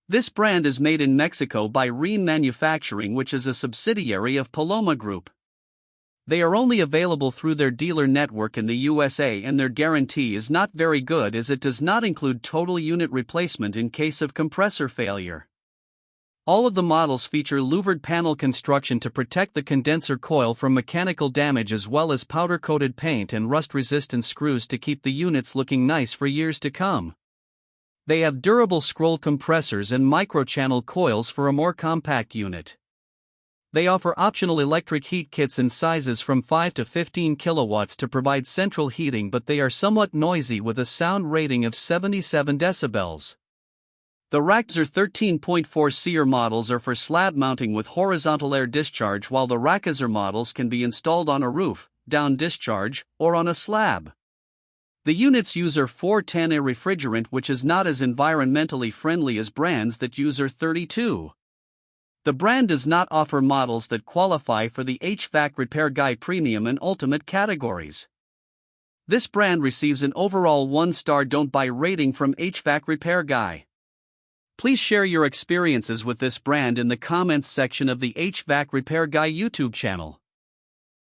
This brand is made in Mexico by Ream Manufacturing, which is a subsidiary of Paloma Group. They are only available through their dealer network in the USA, and their guarantee is not very good as it does not include total unit replacement in case of compressor failure. All of the models feature louvered panel construction to protect the condenser coil from mechanical damage, as well as powder-coated paint and rust-resistant screws to keep the units looking nice for years to come. They have durable scroll compressors and microchannel coils for a more compact unit. They offer optional electric heat kits in sizes from 5 to 15 kilowatts to provide central heating, but they are somewhat noisy with a sound rating of 77 decibels. The RACBZR 13.4 models are for slab mounting with horizontal air discharge, while the RACAZR models can be installed on a roof, down discharge, or on a slab. The units use R410A refrigerant, which is not as environmentally friendly as brands that use R32. The brand does not offer models that qualify for the HvacRepairGuy Premium and Ultimate categories. This brand receives an overall 1-star don't buy rating from HvacRepairGuy. Please share your experiences with this brand in the comments section of the HvacRepairGuy YouTube channel.